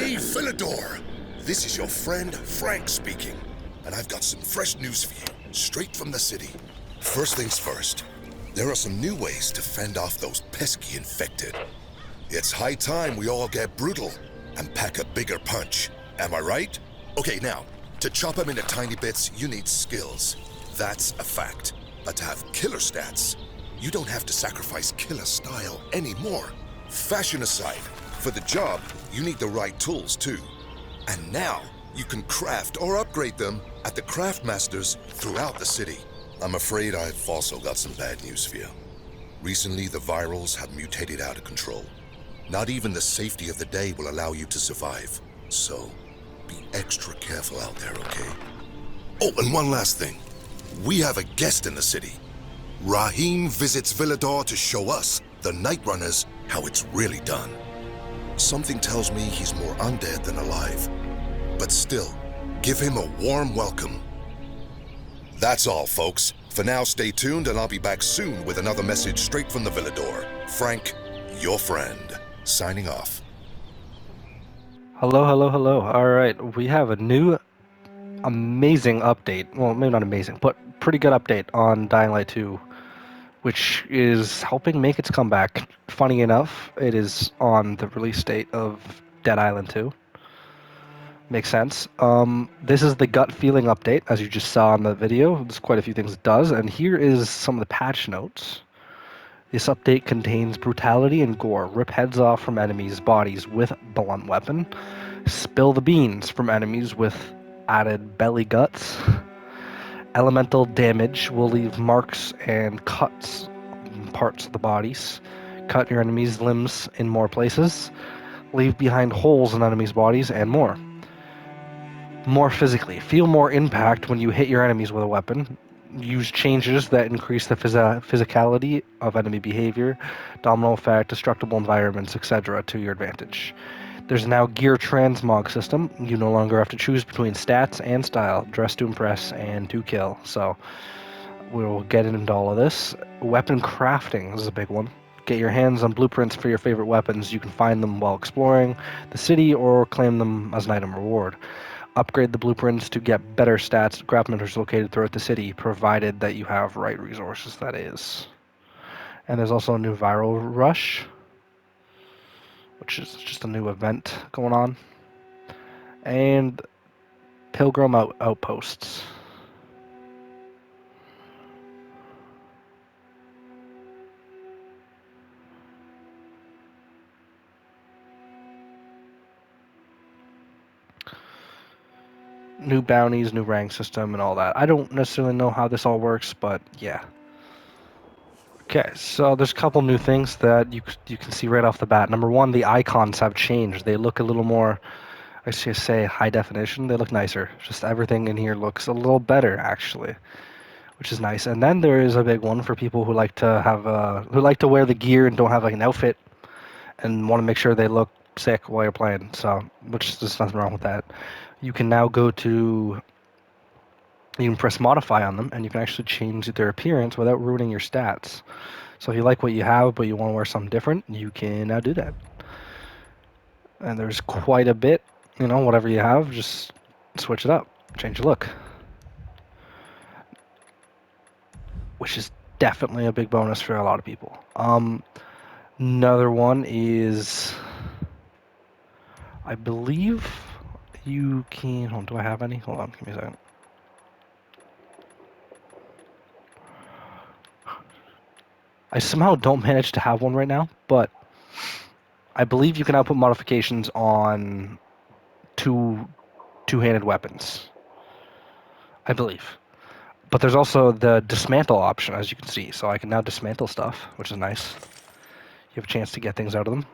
Hey, Philidor! This is your friend, Frank speaking. And I've got some fresh news for you, straight from the city. First things first, there are some new ways to fend off those pesky infected. It's high time we all get brutal and pack a bigger punch. Am I right? Okay, now, to chop them into tiny bits, you need skills. That's a fact. But to have killer stats, you don't have to sacrifice killer style anymore. Fashion aside, for the job, you need the right tools too. And now, you can craft or upgrade them at the craft masters throughout the city. I'm afraid I've also got some bad news for you. Recently, the virals have mutated out of control. Not even the safety of the day will allow you to survive. So, be extra careful out there, okay? Oh, and one last thing. We have a guest in the city. Raheem visits Villador to show us, the Night Runners, how it's really done. Something tells me he's more undead than alive. But still, give him a warm welcome. That's all, folks. For now, stay tuned and I'll be back soon with another message straight from the Villador. Frank, your friend, signing off. Hello, hello, hello. Alright, we have a new amazing update. Well, maybe not amazing, but pretty good update on Dying Light 2, which is helping make its comeback. Funny enough, it is on the release date of Dead Island 2. Makes sense. This is the gut feeling update, as you just saw in the video. There's quite a few things it does, and here is some of the patch notes. This update contains brutality and gore. Rip heads off from enemies' bodies with blunt weapon. Spill the beans from enemies with added belly guts. Elemental damage will leave marks and cuts in parts of the bodies. Cut your enemies' limbs in more places. Leave behind holes in enemies' bodies and more. More physically. Feel more impact when you hit your enemies with a weapon. Use changes that increase the physicality of enemy behavior, domino effect, destructible environments, etc. to your advantage. There's now gear transmog system. You no longer have to choose between stats and style, dress to impress and to kill. So we'll get into all of this. Weapon crafting is a big one. Get your hands on blueprints for your favorite weapons. You can find them while exploring the city or claim them as an item reward. Upgrade the blueprints to get better stats. Craft mentors located throughout the city, provided that you have right resources, that is. And there's also a new viral rush, which is just a new event going on. And pilgrim outposts. New bounties, new rank system, and all that. I don't necessarily know how this all works, but yeah. Okay, so there's a couple new things that you can see right off the bat. Number one, the icons have changed. They look a little more, I should say, high definition. They look nicer. Just everything in here looks a little better, actually, which is nice. And then there is a big one for people who like to have who like to wear the gear and don't have like an outfit and want to make sure they look sick while you're playing. So, which there's nothing wrong with that. You can now go to, you can press modify on them and you can actually change their appearance without ruining your stats. So if you like what you have but you want to wear something different, you can now do that. And there's quite a bit, whatever you have, just switch it up, change the look. Which is definitely a big bonus for a lot of people. Another one is, I believe you can, hold on, do I have any? Hold on, give me a second. I somehow don't manage to have one right now, but I believe you can now put modifications on two-handed weapons. I believe. But there's also the dismantle option, as you can see. So I can now dismantle stuff, which is nice. You have a chance to get things out of them.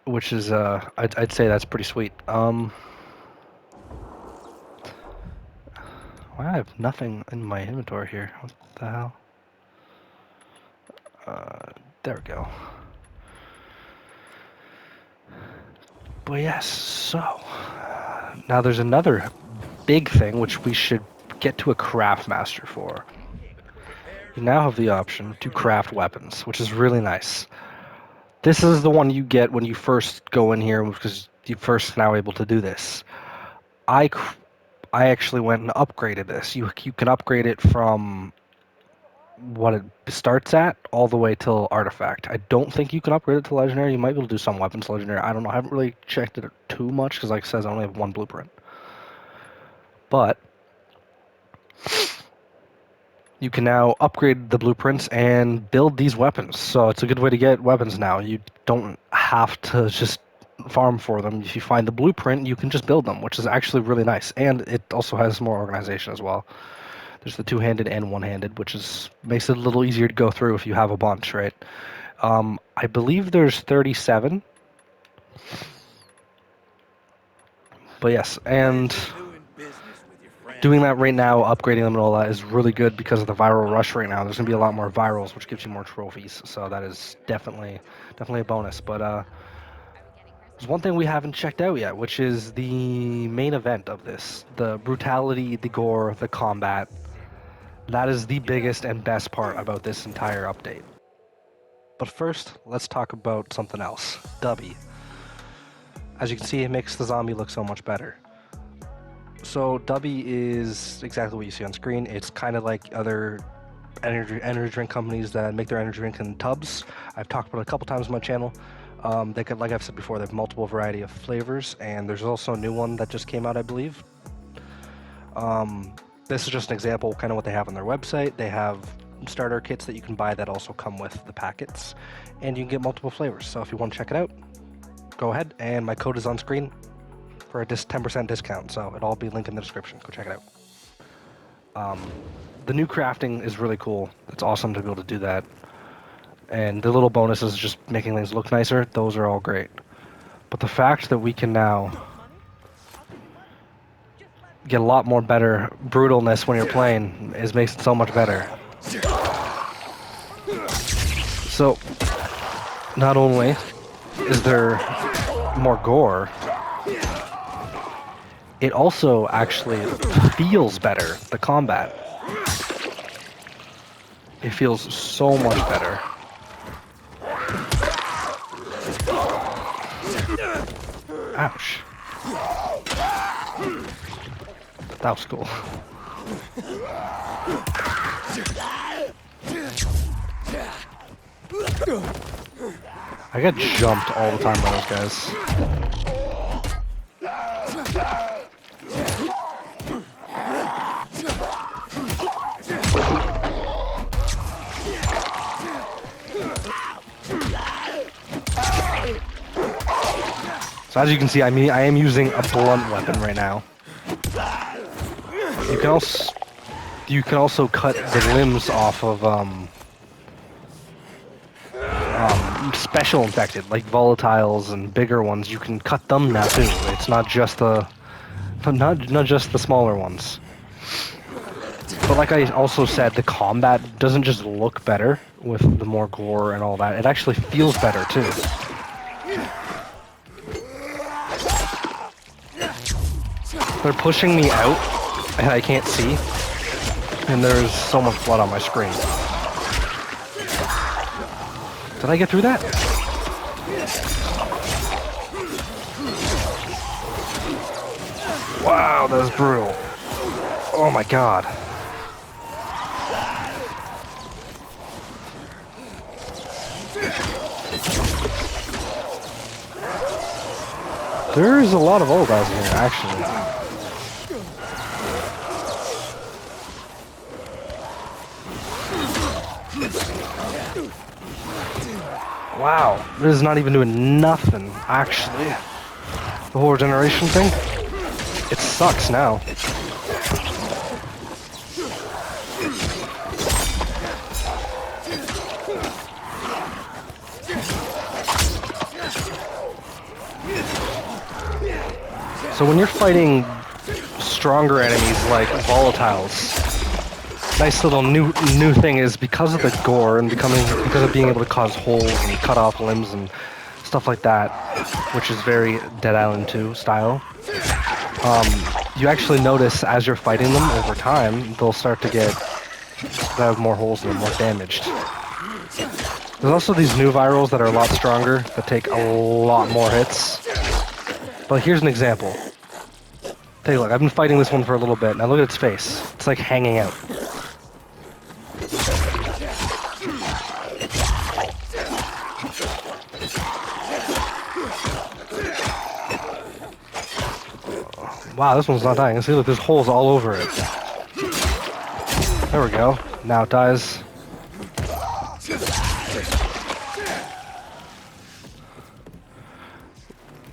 Which is, I'd say that's pretty sweet. Why I have nothing in my inventory here? What the hell? There we go. But yes, so now there's another big thing which we should get to a craft master for. You now have the option to craft weapons, which is really nice. This is the one you get when you first go in here because you first now able to do this. I actually went and upgraded this. You can upgrade it from what it starts at all the way till artifact. I don't think you can upgrade it to legendary. You might be able to do some weapons legendary. I don't know. I haven't really checked it too much because, like it says, I only have one blueprint. But you can now upgrade the blueprints and build these weapons. So it's a good way to get weapons now. You don't have to just farm for them. If you find the blueprint, you can just build them, which is actually really nice. And it also has more organization as well. There's the two-handed and one-handed, which makes it a little easier to go through if you have a bunch, right? I believe there's 37. But yes, and doing that right now, upgrading them and all that is really good because of the viral rush right now. There's going to be a lot more virals, which gives you more trophies. So that is definitely a bonus. But there's one thing we haven't checked out yet, which is the main event of this. The brutality, the gore, the combat. That is the biggest and best part about this entire update. But first, let's talk about something else. DUBBY. As you can see, it makes the zombie look so much better. So DUBBY is exactly what you see on screen. It's kind of like other energy drink companies that make their energy drink in tubs. I've talked about it a couple times on my channel. They could, like I've said before, they have multiple variety of flavors, and there's also a new one that just came out, I believe. This is just an example, kind of what they have on their website. They have starter kits that you can buy that also come with the packets, and you can get multiple flavors. So if you want to check it out, go ahead, and my code is on screen for a 10% discount, so it'll all be linked in the description. Go check it out. The new crafting is really cool. It's awesome to be able to do that. And the little bonuses, just making things look nicer, those are all great. But the fact that we can now get a lot more better brutalness when you're playing makes it so much better. So, not only is there more gore, it also actually feels better, the combat. It feels so much better. Ouch. That was cool. I get jumped all the time by those guys. So as you can see, I am using a blunt weapon right now. You can also cut the limbs off of special infected, like volatiles and bigger ones. You can cut them now too. It's not just the smaller ones. But like I also said, the combat doesn't just look better with the more gore and all that. It actually feels better too. They're pushing me out, and I can't see, and there's so much blood on my screen. Did I get through that? Wow, that was brutal. Oh my god. There's a lot of old guys in here, actually. Wow, this is not even doing nothing, actually. The whole regeneration thing, it sucks now. So when you're fighting stronger enemies like volatiles, nice little new thing is because of the gore and because of being able to cause holes and cut off limbs and stuff like that, which is very Dead Island 2 style. You actually notice as you're fighting them over time, they'll start to have more holes and more damaged. There's also these new virals that are a lot stronger, that take a lot more hits. But here's an example. Take a look, I've been fighting this one for a little bit. Now look at its face. It's like hanging out. Wow, this one's not dying. See, look, there's holes all over it. There we go. Now it dies.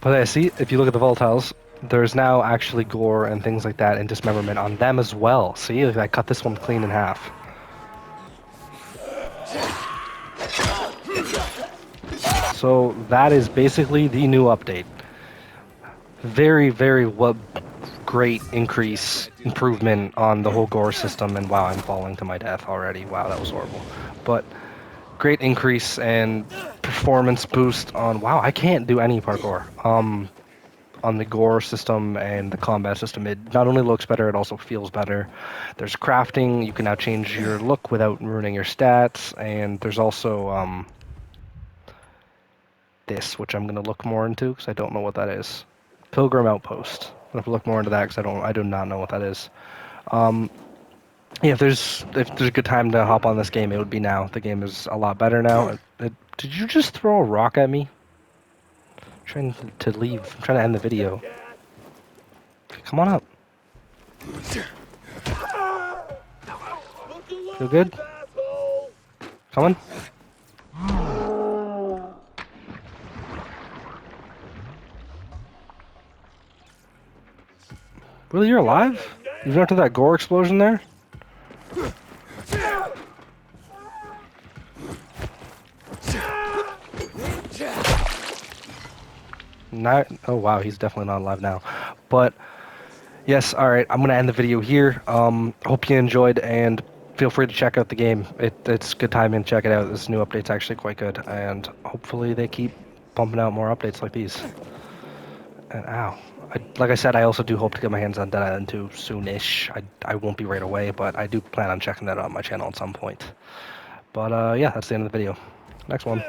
But yeah, see, if you look at the volatiles, there's now actually gore and things like that and dismemberment on them as well. See, I cut this one clean in half. So that is basically the new update. Very, very great improvement on the whole gore system. And wow, I'm falling to my death already. Wow, that was horrible. But great increase and performance boost on, wow, I can't do any parkour. On the gore system and the combat system, it not only looks better, it also feels better. There's crafting, you can now change your look without ruining your stats, and there's also this, which I'm going to look more into because I don't know what that is. Pilgrim Outpost. I'm going to look more into that because I do not know what that is. Yeah, if there's a good time to hop on this game, it would be now. The game is a lot better now. Did you just throw a rock at me? I'm trying to leave. I'm trying to end the video. Come on up. Feel good? Coming? Really, you're alive? You've after that gore explosion there? Not, oh wow, he's definitely not alive now. But yes, alright, I'm gonna end the video here. Hope you enjoyed, and feel free to check out the game. It's good timing, check it out. This new update's actually quite good, and hopefully they keep pumping out more updates like these. And ow. Like I said, I also do hope to get my hands on Dead Island 2 soon-ish. I won't be right away, but I do plan on checking that out on my channel at some point. But yeah, that's the end of the video. Next one.